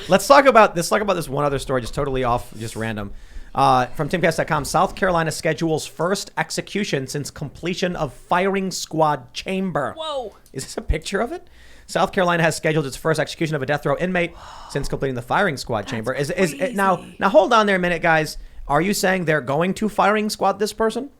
Let's talk about this one other story, just totally off, just random. From Timcast.com, South Carolina schedules first execution since completion of firing squad chamber. Whoa. Is this a picture of it? South Carolina has scheduled its first execution of a death row inmate since completing the firing squad chamber. Is now hold on there a minute, guys. Are you saying they're going to firing squad this person?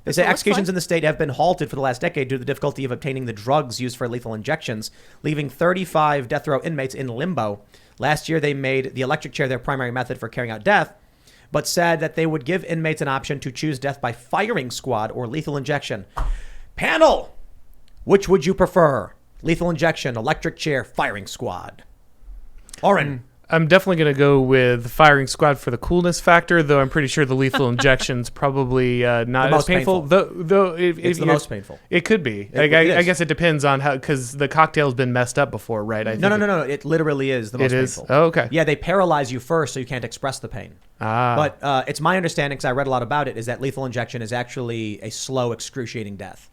They say executions in the state have been halted for the last decade due to the difficulty of obtaining the drugs used for lethal injections, leaving 35 death row inmates in limbo. Last year, they made the electric chair their primary method for carrying out death, but said that they would give inmates an option to choose death by firing squad or lethal injection. Panel, which would you prefer? Lethal injection, electric chair, firing squad. Auron. I'm definitely going to go with firing squad for the coolness factor, though I'm pretty sure the lethal injection's probably not as painful. Though it's the most painful. It could be. I guess it depends on how, because the cocktail's been messed up before, right? No. It literally is the most painful. Oh, okay. Yeah, they paralyze you first so you can't express the pain. But it's my understanding, because I read a lot about it, is that lethal injection is actually a slow, excruciating death.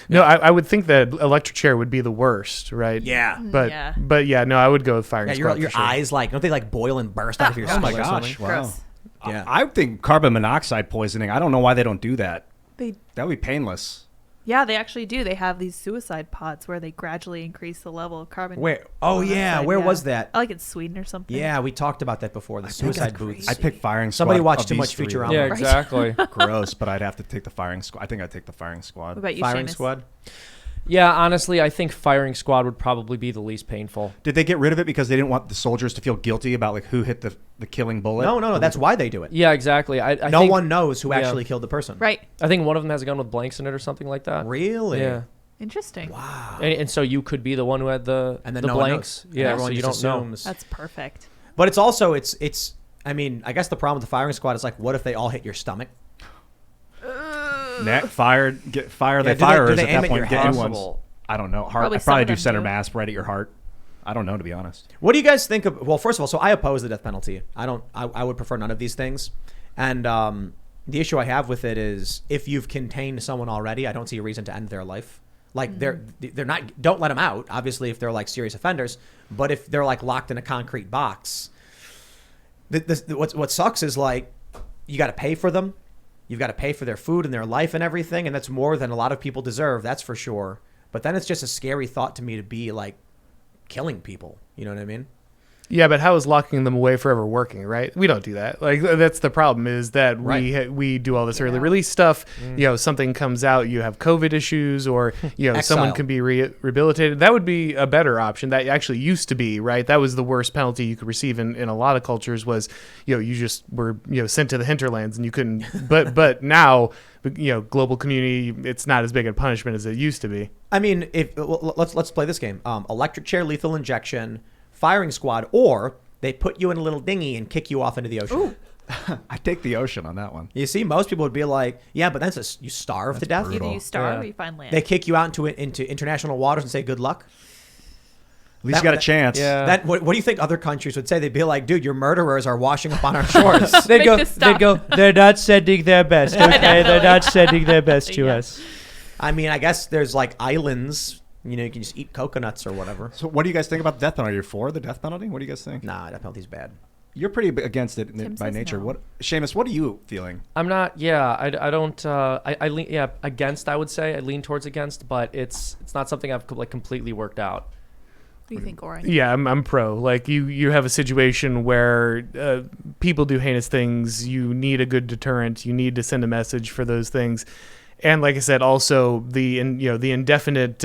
No, I would think that electric chair would be the worst, right? Yeah. But no, I would go with firing squad. Your sure. eyes, don't they boil and burst out of your skin? Oh my gosh! Wow. Gross. Yeah. I would think carbon monoxide poisoning. I don't know why they don't do that. That would be painless. Yeah, they actually do. They have these suicide pods where they gradually increase the level of carbon. Where? Oh yeah, where was that? I like in Sweden or something. Yeah, we talked about that before. The suicide booths. I picked firing squad. Somebody watched of too much these three. Futurama. Yeah, Right? exactly. Gross, but I'd have to take the firing squad. I think I'd take the firing squad. What about you, Firing Seamus? squad. Yeah, honestly, I think firing squad would probably be the least painful. Did they get rid of it because they didn't want the soldiers to feel guilty about who hit the killing bullet? No. That's why they do it. Yeah, exactly. I No think, one knows who actually killed the person. Right. I think one of them has a gun with blanks in it or something like that. Really? Yeah. Interesting. Wow. And so you could be the one who had the And then the no one blanks. knows. Yeah, And everyone so you just don't know. assumes. That's perfect. But it's also it's. I mean, I guess the problem with the firing squad is what if they all hit your stomach? Net fired. Get fire. Yeah, They fire do us they at aim that at point. your Get head? new ones. I don't know. Heart. Probably I probably some do of them center do. mass right at your heart. I don't know, to be honest. What do you guys think of? Well, first of all, so I oppose the death penalty. I would prefer none of these things. And the issue I have with it is if you've contained someone already, I don't see a reason to end their life. They're not. Don't let them out. Obviously, if they're serious offenders. But if they're locked in a concrete box, what sucks is you got to pay for them. You've got to pay for their food and their life and everything, and that's more than a lot of people deserve. That's for sure. But then it's just a scary thought to me to be killing people. You know what I mean? Yeah, but how is locking them away forever working, right? We don't do that. That's the problem, is that we do all this early release stuff. Something comes out, you have COVID issues, or someone can be rehabilitated. That would be a better option. That actually used to be, right? That was the worst penalty you could receive in a lot of cultures was, you just were sent to the hinterlands and you couldn't. but now, global community, it's not as big a punishment as it used to be. I mean, let's play this game. Electric chair, lethal injection, firing squad, or they put you in a little dinghy and kick you off into the ocean. Ooh. I take the ocean on that one. You see, most people would be yeah, but you starve to death. brutal. Either you starve or you find land. They kick you out into international waters and say good luck. At least you got a chance. Yeah. What do you think other countries would say? They'd be like, dude, your murderers are washing up on our shores. They'd stop. go, they're not sending their best, okay? They're not sending their best to Yeah. us. I mean, I guess there's islands. You can just eat coconuts or whatever. So what do you guys think about the death penalty? You're for the death penalty? What do you guys think? Nah, that penalty's bad. You're pretty against it Tim by says nature. no. What, Seamus? What are you feeling? I'm not. Yeah, I don't. I lean. Yeah, against. I would say I lean towards against, but it's not something I've completely worked out. What do you think, Auron? Yeah, I'm pro. You have a situation where people do heinous things. You need a good deterrent. You need to send a message for those things. And like I said, also the indefinite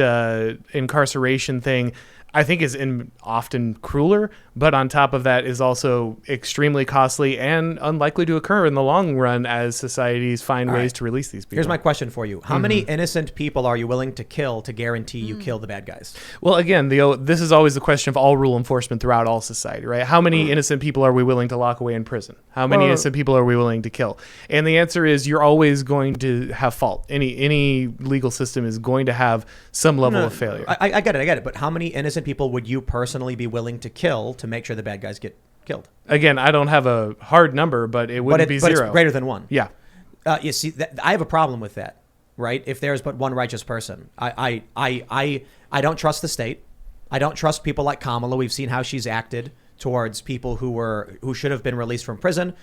incarceration thing, I think is often crueler, but on top of that is also extremely costly and unlikely to occur in the long run as societies find ways to release these people. Here's my question for you. How many innocent people are you willing to kill to guarantee you kill the bad guys? Well, again, this is always the question of all rule enforcement throughout all society, right? How many innocent people are we willing to lock away in prison? How many innocent people are we willing to kill? And the answer is you're always going to have fault. Any legal system is going to have some level of failure. I get it. But how many innocent people would you personally be willing to kill to make sure the bad guys get killed? Again, I don't have a hard number, but it wouldn't be zero. But it's greater than one. Yeah. You see, I have a problem with that, right? If there's but one righteous person, I don't trust the state. I don't trust people like Kamala. We've seen how she's acted towards people who should have been released from prison,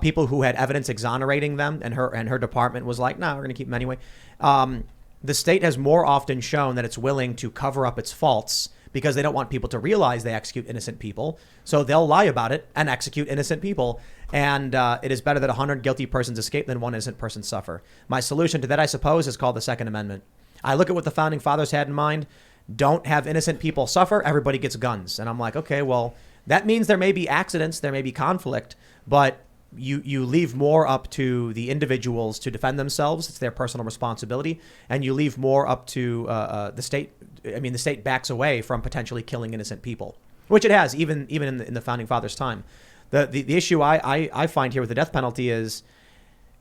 people who had evidence exonerating them, and her department was like, no, we're going to keep them anyway. The state has more often shown that it's willing to cover up its faults because they don't want people to realize they execute innocent people. So they'll lie about it and execute innocent people. And it is better that 100 guilty persons escape than one innocent person suffer. My solution to that, I suppose, is called the Second Amendment. I look at what the founding fathers had in mind. Don't have innocent people suffer. Everybody gets guns. And I'm like, okay, well, that means there may be accidents, there may be conflict, but you leave more up to the individuals to defend themselves. It's their personal responsibility. And you leave more up to the state. I mean, the state backs away from potentially killing innocent people, which it has, even in the founding fathers' time. The issue I find here with the death penalty is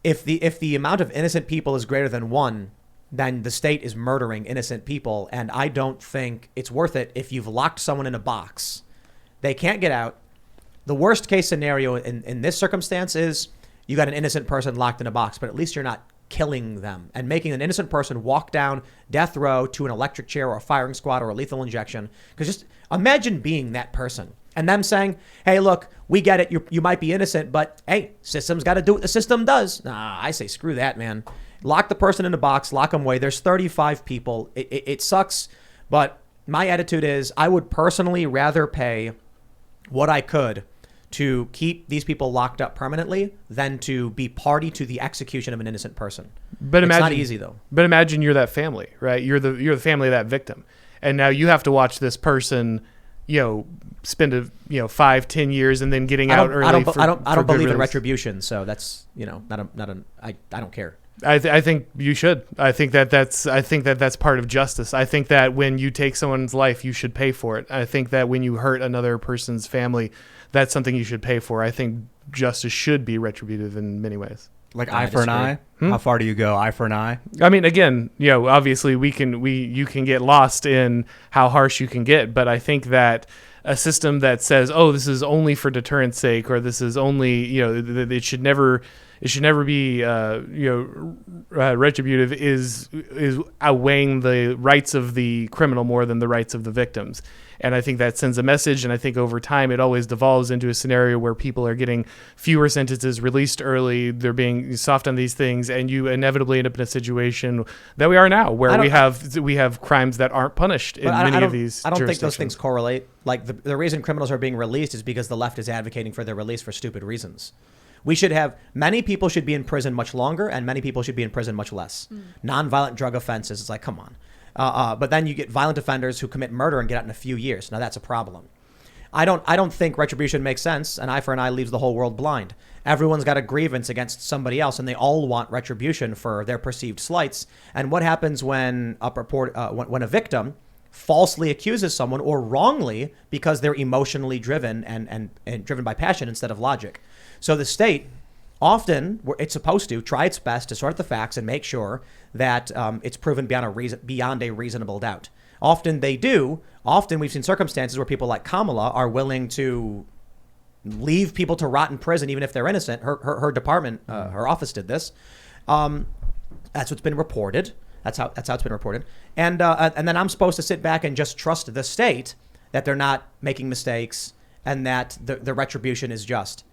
if the amount of innocent people is greater than one, then the state is murdering innocent people. And I don't think it's worth it if you've locked someone in a box. They can't get out. The worst case scenario in this circumstance is you got an innocent person locked in a box, but at least you're not killing them and making an innocent person walk down death row to an electric chair or a firing squad or a lethal injection. Because just imagine being that person and them saying, hey, look, we get it. You might be innocent, but hey, system's got to do what the system does. Nah, I say, screw that, man. Lock the person in a box, lock them away. There's 35 people. It sucks. But my attitude is I would personally rather pay what I could to keep these people locked up permanently than to be party to the execution of an innocent person. But it's imagine, not easy though. But imagine you're that family, right? You're the family of that victim, and now you have to watch this person, spend 5-10 years and then getting out early. I don't believe in release. retribution, so that's I don't care. I think you should. I think that's part of justice. I think that when you take someone's life, you should pay for it. I think that when you hurt another person's family, that's something you should pay for. I think justice should be retributive in many ways. Like eye for an eye? How far do you go? Eye for an eye? I mean, again, obviously you can get lost in how harsh you can get, but I think that a system that says, oh, this is only for deterrence sake, or this is only, it should never be, retributive is outweighing the rights of the criminal more than the rights of the victims. And I think that sends a message. And I think over time, it always devolves into a scenario where people are getting fewer sentences, released early. They're being soft on these things. And you inevitably end up in a situation that we are now, where we have crimes that aren't punished in many of these I don't think those things correlate. Like the reason criminals are being released is because the left is advocating for their release for stupid reasons. Many people should be in prison much longer, and many people should be in prison much less. Nonviolent drug offenses, it's like, come on. But then you get violent offenders who commit murder and get out in a few years. Now that's a problem. I don't think retribution makes sense. An eye for an eye leaves the whole world blind. Everyone's got a grievance against somebody else, and they all want retribution for their perceived slights. And what happens when when a victim falsely accuses someone, or wrongly, because they're emotionally driven and driven by passion instead of logic? So the state often, it's supposed to try its best to sort the facts and make sure that it's proven beyond a reasonable doubt. Often they do. Often we've seen circumstances where people like Kamala are willing to leave people to rot in prison even if they're innocent. Her department, her office did this. That's what's been reported. That's how it's been reported. And then I'm supposed to sit back and just trust the state that they're not making mistakes and that the retribution is just.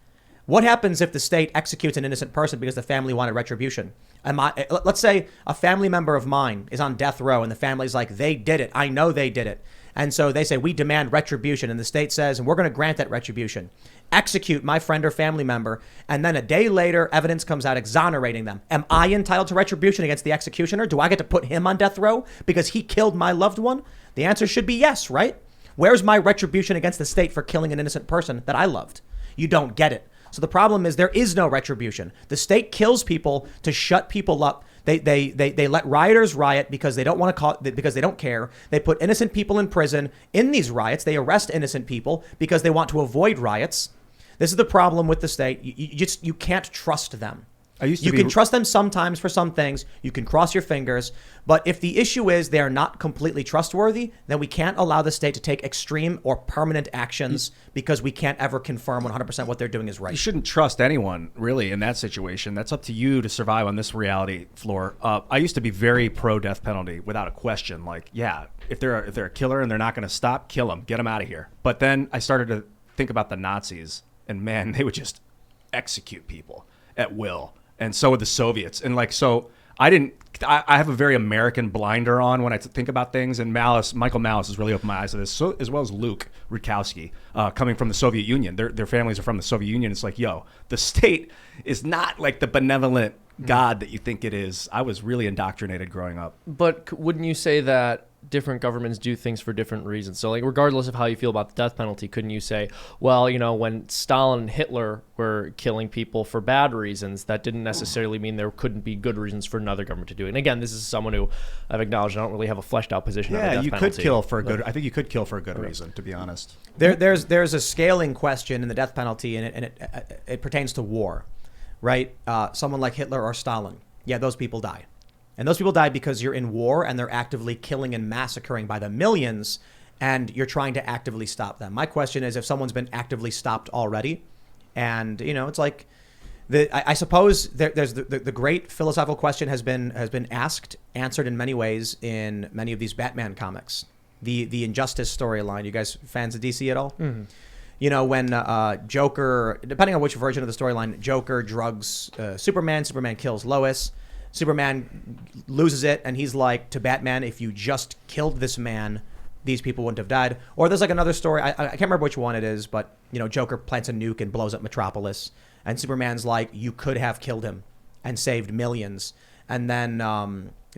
What happens if the state executes an innocent person because the family wanted retribution? Let's say a family member of mine is on death row and the family's like, they did it. I know they did it. And so they say, we demand retribution. And the state says, and we're going to grant that retribution. Execute my friend or family member. And then a day later, evidence comes out exonerating them. Am I entitled to retribution against the executioner? Do I get to put him on death row because he killed my loved one? The answer should be yes, right? Where's my retribution against the state for killing an innocent person that I loved? You don't get it. So the problem is there is no retribution. The state kills people to shut people up. They let rioters riot because they don't want to because they don't care. They put innocent people in prison in these riots. They arrest innocent people because they want to avoid riots. This is the problem with the state. You can't trust them. You can trust them sometimes for some things. You can cross your fingers. But if the issue is they are not completely trustworthy, then we can't allow the state to take extreme or permanent actions because we can't ever confirm 100% what they're doing is right. You shouldn't trust anyone, really, in that situation. That's up to you to survive on this reality floor. I used to be very pro-death penalty without a question. Like, yeah, if they're a killer and they're not going to stop, kill them. Get them out of here. But then I started to think about the Nazis, and man, they would just execute people at will. And so would the Soviets. And like, so I have a very American blinder on when I think about things. And Michael Malice has really opened my eyes to this, so, as well as Luke Rudkowski, coming from the Soviet Union. Their families are from the Soviet Union. It's like, yo, the state is not like the benevolent God that you think it is. I was really indoctrinated growing up. But wouldn't you say that different governments do things for different reasons? So, like, regardless of how you feel about the death penalty, couldn't you say, well, you know, when Stalin and Hitler were killing people for bad reasons, that didn't necessarily mean there couldn't be good reasons for another government to do it? And again, this is someone who I've acknowledged I don't really have a fleshed out position on the death penalty. Could kill for a good. I think you could kill for a good reason, to be honest. There's a scaling question in the death penalty, and it pertains to war, right? Someone like Hitler or Stalin, yeah, those people die. And those people die because you're in war and they're actively killing and massacring by the millions, and you're trying to actively stop them. My question is, if someone's been actively stopped already, and, you know, it's like, I suppose there's the great philosophical question has been answered in many ways in many of these Batman comics. The Injustice storyline. You guys fans of DC at all? Mm-hmm. You know, when Joker, depending on which version of the storyline, Joker drugs Superman kills Lois. Superman loses it, and he's like to Batman, if you just killed this man, these people wouldn't have died. Or there's like another story, I can't remember which one it is, but, you know, Joker plants a nuke and blows up Metropolis, and Superman's like, you could have killed him and saved millions. And then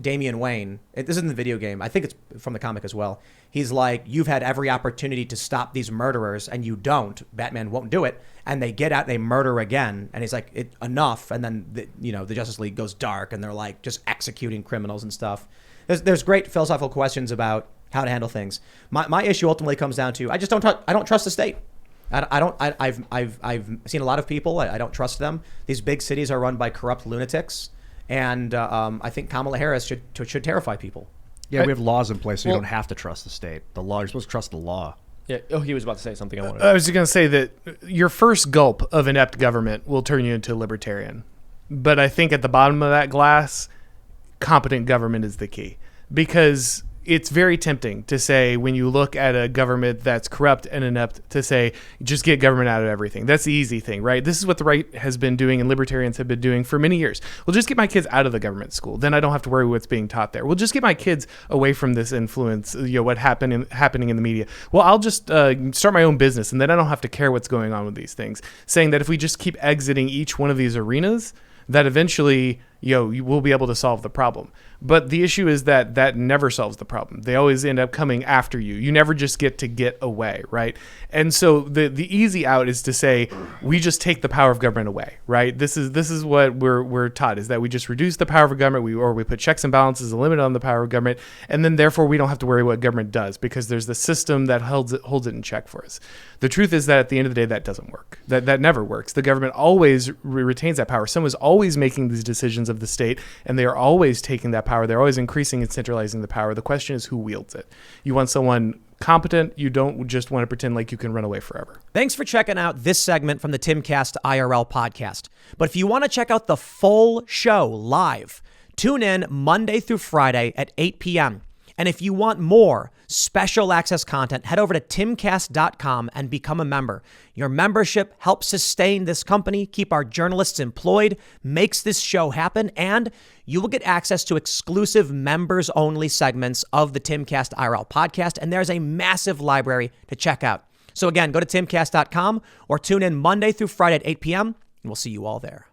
Damian Wayne, this is in the video game, I think it's from the comic as well, he's like, you've had every opportunity to stop these murderers, and you don't. Batman won't do it. And they get out, they murder again. And he's like, enough. And then, the Justice League goes dark, and they're like just executing criminals and stuff. There's great philosophical questions about how to handle things. My issue ultimately comes down to, I don't trust the state. I've seen a lot of people. I don't trust them. These big cities are run by corrupt lunatics. And I think Kamala Harris should terrify people. Yeah, we have laws in place, so you don't have to trust the state. The law, you're supposed to trust the law. Yeah. Oh, he was about to say something. I was going to say that your first gulp of inept government will turn you into a libertarian. But I think at the bottom of that glass, competent government is the key. Because it's very tempting to say, when you look at a government that's corrupt and inept, to say, just get government out of everything. That's the easy thing, right? This is what the right has been doing and libertarians have been doing for many years. Well, just get my kids out of the government school. Then I don't have to worry what's being taught there. We'll just get my kids away from this influence, what happening in the media. Well, I'll just start my own business, and then I don't have to care what's going on with these things. Saying that if we just keep exiting each one of these arenas, that eventually, you will be able to solve the problem. But the issue is that never solves the problem. They always end up coming after you. You never just get away, right? And so the easy out is to say, we just take the power of government away, right? This is what we're taught, is that we just reduce the power of government, we put checks and balances, a limit on the power of government, and then therefore we don't have to worry what government does, because there's the system that holds it in check for us. The truth is that at the end of the day, that doesn't work. That never works. The government always retains that power. Someone's always making these decisions of the state, and they are always taking that power. They're always increasing and centralizing the power. The question is, who wields it? You want someone competent. You don't just want to pretend like you can run away forever. Thanks for checking out this segment from the Timcast IRL podcast. But if you want to check out the full show live, tune in Monday through Friday at 8 p.m. And if you want more special access content, head over to timcast.com and become a member. Your membership helps sustain this company, keep our journalists employed, makes this show happen, and you will get access to exclusive members-only segments of the Timcast IRL podcast, and there's a massive library to check out. So again, go to timcast.com or tune in Monday through Friday at 8 p.m., and we'll see you all there.